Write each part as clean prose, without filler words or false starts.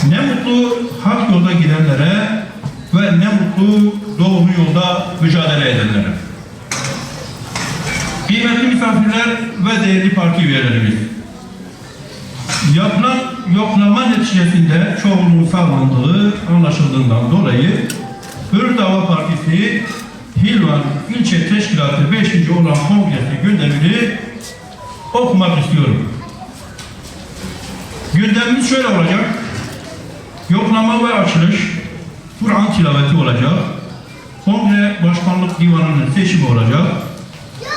Ne mutlu hak yolda gidenlere ve ne mutlu doğru yolda mücadele edenlere. Kıymetli misafirler ve değerli parti üyelerimiz, yapılan yoklama neticesinde çoğunluğun sağlandığı anlaşıldığından dolayı Hür Dava Partisi Hilvan İlçe Teşkilatı 5. olan kongresi gündemini okumak istiyorum. Gündemimiz şöyle olacak: yoklama ve açılış, Kur'an tilaveti olacak, kongre başkanlık divanının seçimi olacak,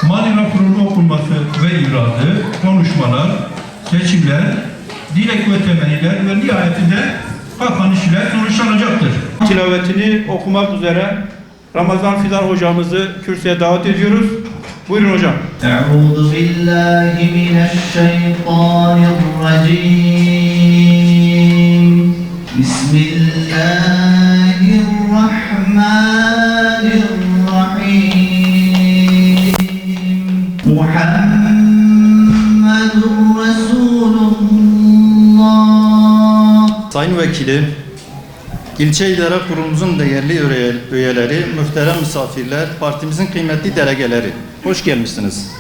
mali raporunun okunması ve iradı, konuşmalar, seçimler, dilek ve temenniler ve nihayetinde kapanış ile sonuçlanacaktır. Tilavetini okumak üzere Ramazan Fidar hocamızı kürsüye davet ediyoruz. Buyurun hocam. Euzu billahi mineşşeytanirracim. Bismillahirrahmanirrahim. Muhammedur Resulullah. Sayın Vekilim, İlçe İdare Kurulumuzun değerli üyeleri, muhterem misafirler, partimizin kıymetli delegeleri, hoş gelmişsiniz.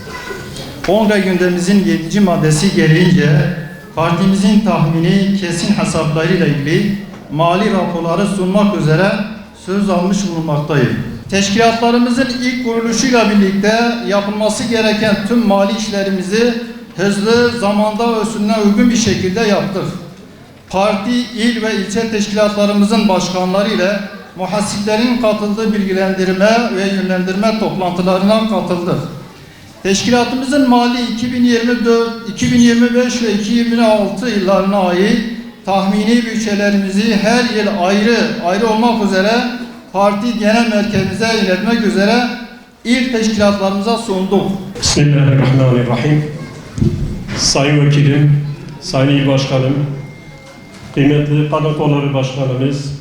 Kongre gündemimizin 7. maddesi gereğince partimizin tahmini kesin hesaplarıyla ilgili mali raporları sunmak üzere söz almış bulunmaktayım. Teşkilatlarımızın ilk kuruluşuyla birlikte yapılması gereken tüm mali işlerimizi hızlı, zamanda ve usulüne uygun bir şekilde yaptık. Parti, il ve ilçe teşkilatlarımızın başkanları ile muhasiplerin katıldığı bilgilendirme ve yönlendirme toplantılarına katıldık. Teşkilatımızın mali 2024, 2025 ve 2026 yıllarına ait tahmini bütçelerimizi her yıl ayrı olmak üzere parti genel merkezimize iletmek üzere il teşkilatlarımıza sunduk. Bismillahirrahmanirrahim. Sayın Vekilim, Sayın İl Başkanım, kıymetli kadın kolları başkanımız,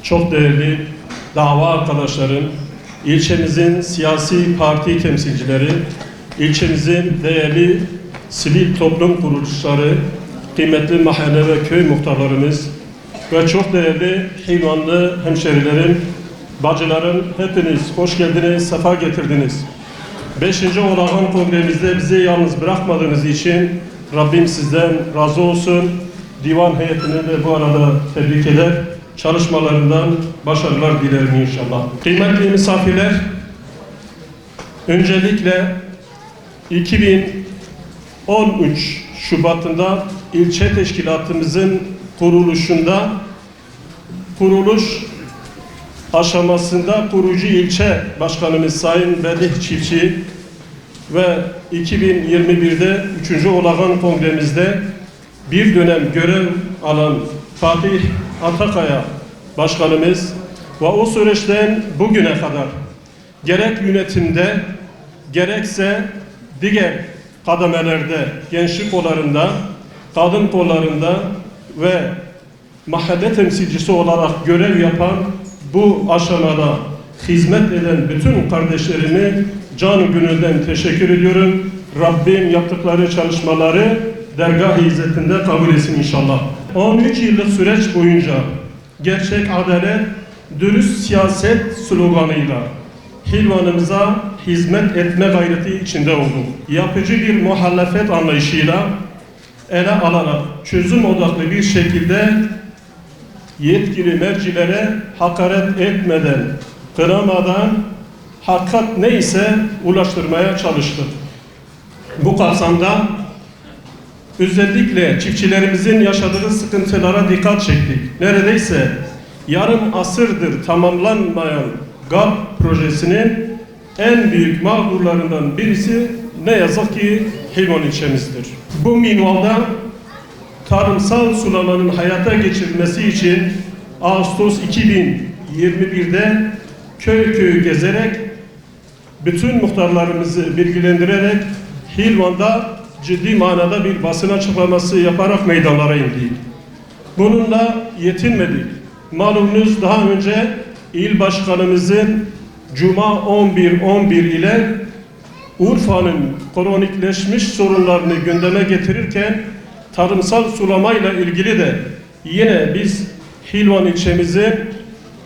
çok değerli dava arkadaşlarım, ilçemizin siyasi parti temsilcileri, ilçemizin değerli sivil toplum kuruluşları, kıymetli mahalle ve köy muhtarlarımız ve çok değerli Hilvanlı hemşerilerim, bacılarım, hepiniz hoş geldiniz, sefa getirdiniz. 5. Olağan kongremizde bizi yalnız bırakmadığınız için Rabbim sizden razı olsun. Divan heyetini de bu arada tebrik eder. Çalışmalarından başarılar dilerim inşallah. Kıymetli misafirler, öncelikle 2013 Şubat'ında ilçe teşkilatımızın kuruluş aşamasında kurucu ilçe başkanımız Sayın Bedih Çiftçi ve 2021'de 3. Olağan kongremizde bir dönem görev alan Fatih Atakaya başkanımız ve o süreçten bugüne kadar gerek yönetimde gerekse diğer kademelerde, gençlik kollarında, kadın kollarında ve mahalle temsilcisi olarak görev yapan, bu aşamada hizmet eden bütün kardeşlerimi canı gönülden teşekkür ediyorum. Rabbim yaptıkları çalışmaları dergâh-ı izzetinde kabul etsin inşallah. 13 yıllık süreç boyunca gerçek adalet, dürüst siyaset sloganıyla Hilvanımıza hizmet etme gayreti içinde olduk. Yapıcı bir muhalefet anlayışıyla ele alarak çözüm odaklı bir şekilde yetkili mercilere hakaret etmeden, kıramadan hakikat neyse ulaştırmaya çalıştık. Bu kapsamda özellikle çiftçilerimizin yaşadığı sıkıntılara dikkat çektik. Neredeyse yarım asırdır tamamlanmayan GAP projesinin en büyük mağdurlarından birisi ne yazık ki Hilvan ilçemizdir. Bu minvalda tarımsal sulamanın hayata geçirilmesi için Ağustos 2021'de köy köy gezerek bütün muhtarlarımızı bilgilendirerek Hilvan'da ciddi manada bir basın açıklaması yaparak meydanlara indik. Bununla yetinmedik. Malumunuz daha önce il başkanımızın Cuma 11.11 ile Urfa'nın kronikleşmiş sorunlarını gündeme getirirken tarımsal sulamayla ilgili de yine biz Hilvan ilçemizi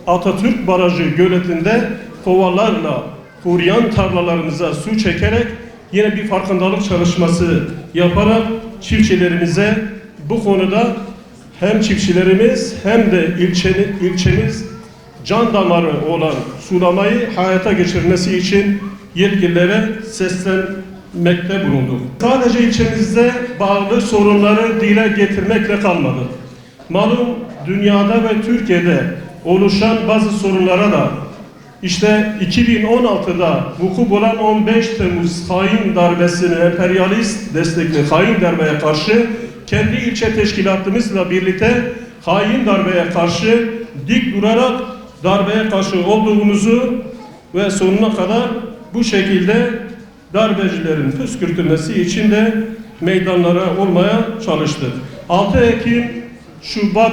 Atatürk Barajı göletinde kovalarla kuruyan tarlalarımıza su çekerek yine bir farkındalık çalışması yaparak çiftçilerimize bu konuda hem çiftçilerimiz hem de ilçemiz can damarı olan sulamayı hayata geçirmesi için yetkililere seslenmekte bulunduk. Sadece ilçemizde bağlı sorunları dile getirmekle kalmadı. Malum dünyada ve Türkiye'de oluşan bazı sorunlara da işte 2016'da vuku bulan 15 Temmuz hain darbesine, emperyalist destekli hain darbeye karşı kendi ilçe teşkilatımızla birlikte hain darbeye karşı dik durarak darbeye karşı olduğumuzu ve sonuna kadar bu şekilde darbecilerin püskürtülmesi için de meydanlara olmaya çalıştık. 6 Ekim Şubat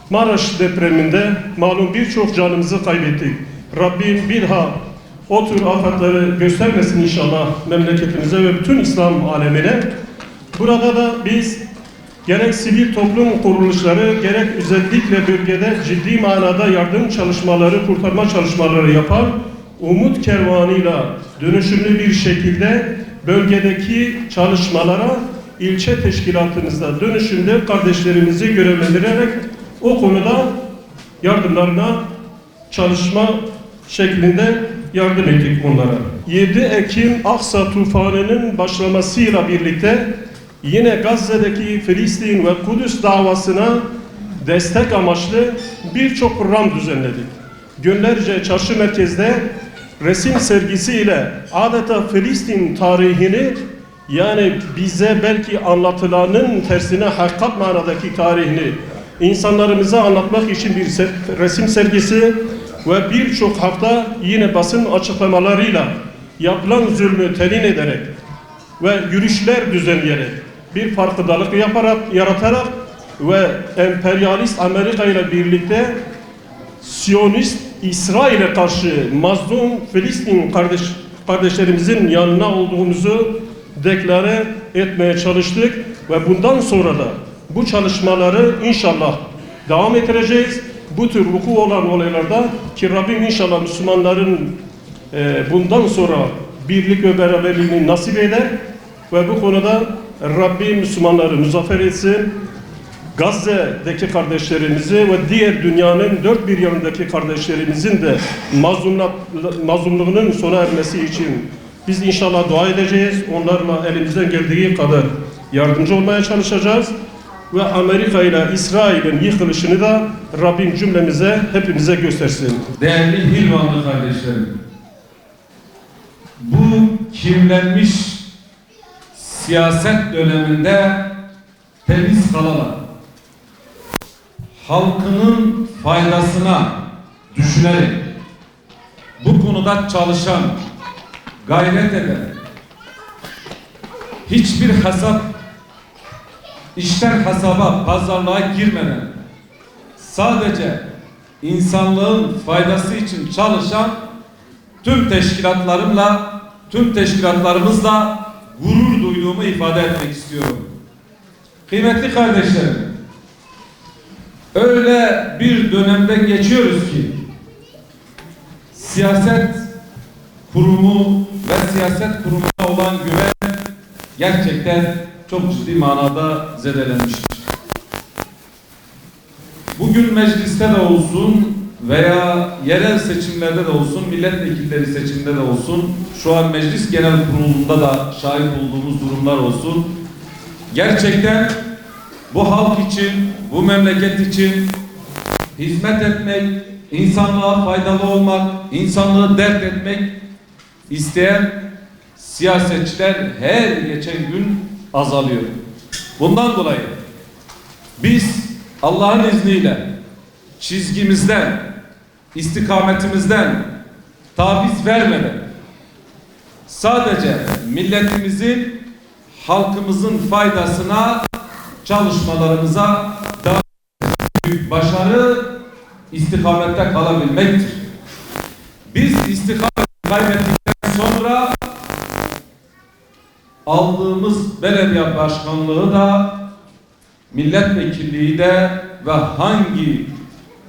Maraş depreminde malum birçok canımızı kaybettik. Rabbim bir daha o tür afetleri göstermesin inşallah memleketimize ve bütün İslam alemine. Burada da biz gerek sivil toplum kuruluşları gerek özellikle bölgede ciddi manada yardım çalışmaları, kurtarma çalışmaları yapan umut kervanıyla dönüşümlü bir şekilde bölgedeki çalışmalara ilçe teşkilatımızda dönüşümde kardeşlerimizi görevlendirerek o konuda yardımlarına çalışma şeklinde yardım ettik onlara. 7 Ekim Aksa tufanının başlamasıyla birlikte yine Gazze'deki Filistin ve Kudüs davasına destek amaçlı birçok program düzenledik. Günlerce çarşı merkezde resim sergisiyle adeta Filistin tarihini, yani bize belki anlatılanın tersine hakikat manadaki tarihini insanlarımıza anlatmak için bir resim sergisi ve birçok hafta yine basın açıklamalarıyla yapılan zulmü telin ederek ve yürüyüşler düzenleyerek bir farkındalık yaratarak ve emperyalist Amerika ile birlikte Siyonist İsrail'e karşı mazlum Filistin kardeşlerimizin yanına olduğumuzu deklare etmeye çalıştık ve bundan sonra da bu çalışmaları inşallah devam ettireceğiz. Bu tür vuku olan olaylarda ki Rabbim inşallah Müslümanların bundan sonra birlik ve beraberliğini nasip eder ve bu konuda Rabbim Müslümanları muzaffer etsin. Gazze'deki kardeşlerimizi ve diğer dünyanın dört bir yanındaki kardeşlerimizin de mazlumluğunun sona ermesi için biz inşallah dua edeceğiz. Onlarla elimizden geldiği kadar yardımcı olmaya çalışacağız. Ve Amerika ile İsrail'in yıkılışını da Rabbim cümlemize, hepimize göstersin. Değerli Hilvanlı kardeşlerim, bu kirlenmiş siyaset döneminde temiz kalarak, halkının faydasına düşünerek, bu konuda çalışan, gayret eden, hiçbir hesap, işten hesaba, pazarlığa girmeden, sadece insanlığın faydası için çalışan tüm teşkilatlarımızla gurur duyduğumu ifade etmek istiyorum. Kıymetli kardeşlerim, öyle bir dönemden geçiyoruz ki siyaset kurumu ve siyaset kurumuna olan güven gerçekten çok ciddi manada zedelenmiştir. Bugün mecliste de olsun veya yerel seçimlerde de olsun, milletvekilleri seçiminde de olsun, şu an meclis genel kurulunda da şahit olduğumuz durumlar olsun. Gerçekten bu halk için, bu memleket için hizmet etmek, insanlığa faydalı olmak, insanlığı dert etmek isteyen siyasetçiler her geçen gün azalıyor. Bundan dolayı biz Allah'ın izniyle çizgimizden, istikametimizden taviz vermeden sadece milletimizin, halkımızın faydasına çalışmalarımıza daha büyük başarı istikamette kalabilmektir. Biz istikamet kaybettikten sonra aldığımız belediye başkanlığı da, milletvekilliği de ve hangi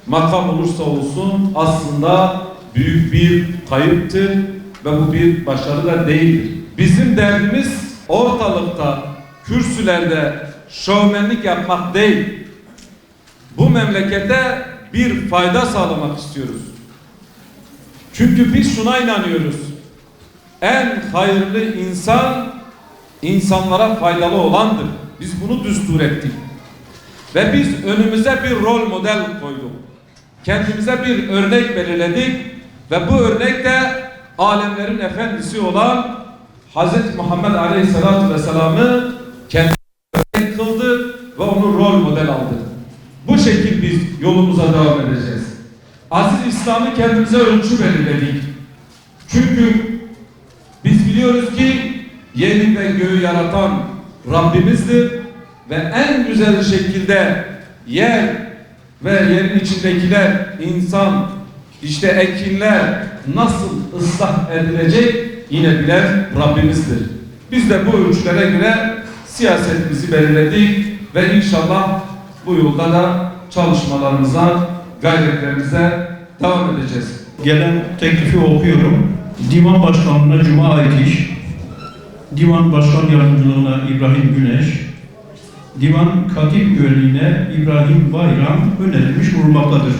makam olursa olsun aslında büyük bir kayıptır ve bu bir başarı da değildir. Bizim derdimiz ortalıkta, kürsülerde şovmenlik yapmak değil. Bu memlekete bir fayda sağlamak istiyoruz. Çünkü biz şuna inanıyoruz. En hayırlı insan, insanlara faydalı olandır. Biz bunu düstur ettik. Ve biz önümüze bir rol model koyduk. Kendimize bir örnek belirledik. Ve bu örnek de alemlerin efendisi olan Hz. Muhammed Aleyhisselatü Vesselam'ı kendine örnek kıldı ve onu rol model aldı. Bu şekilde biz yolumuza devam edeceğiz. Aziz İslam'ı kendimize ölçü belirledik. Çünkü biz biliyoruz ki yeri ve göğü yaratan Rabbimizdir ve en güzel şekilde yer ve yerin içindekiler, insan, işte ekinler nasıl ıslah edilecek yine bilen Rabbimizdir. Biz de bu ölçülere göre siyasetimizi belirledik ve inşallah bu yolda da çalışmalarımıza, gayretlerimize devam edeceğiz. Gelen teklifi okuyorum. Divan Başkanlığı'na Cuma Aytiş, Divan Başkan Yardımcılığına İbrahim Güneş, Divan Katip Üyeliğine İbrahim Bayram önerilmiş bulunmaktadır.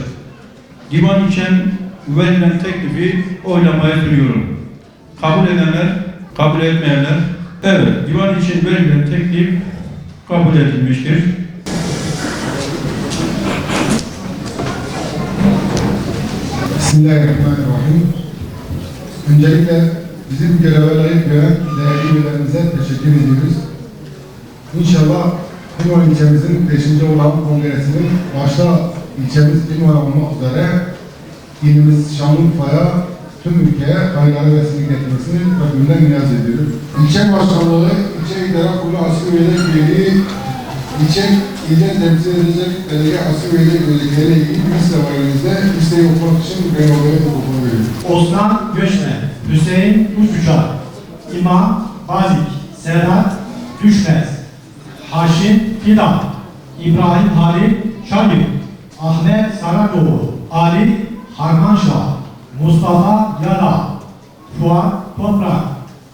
Divan için verilen teklifi oylamaya sunuyorum. Kabul edenler, kabul etmeyenler, evet, divan için verilen teklif kabul edilmiştir. Bismillahirrahmanirrahim. Öncelikle bizi bu göreve layık gören değerli üyelerimize teşekkür ediyoruz. İnşallah Divan ilçemizin 5. olan kongresinin başta ilçemiz Divan olmak üzere ilimiz Şanlıurfa'ya, tüm ülkeye hayırlı vesile getirmesini Rabbimden niyaz ediyoruz. İlçe başkanlığı, ilçe idare kurulu asıl üyelik, ilçe ilde temsil edecek belediye asıl üyelikleriyle ilgili liste var elimizde. Listeyi okumak için ben oraya mikrofonu veriyorum. Osman Göçmen, Hüseyin Uçuçar, İmam Bazik, Sedat Düşmez, Haşim Fidan, İbrahim Halil Şamil, Ahmet Saracoğlu, Ali Harmanşah, Mustafa Yara, Fuat Toprak,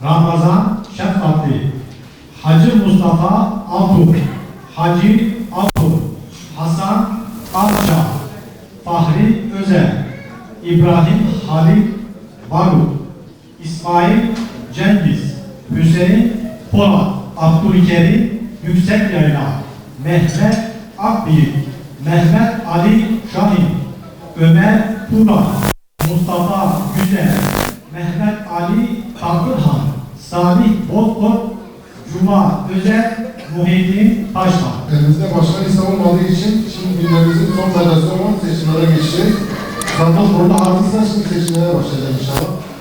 Ramazan Şefkatli, Hacı Mustafa Altuğ, Hacı Altuğ, Hasan Alça, Fahri Özel, İbrahim Halil Barut, İsmail Cengiz, Hüseyin Polat, Abdülkerim Yüksekyayla, Mehmet Akbiyik, Mehmet Ali Şahin, Ömer Turan, Mustafa Güzel, Mehmet Ali Takırhan, Salih Bozkurt, Cuma Özel, Muhyiddin Taşman. Elimizde başka liste olmadığı için şimdi günlerimizin son faydası olan seçimlere geçeceğiz. Zaten burada artıysa şimdi seçimlere başlayacağız inşallah.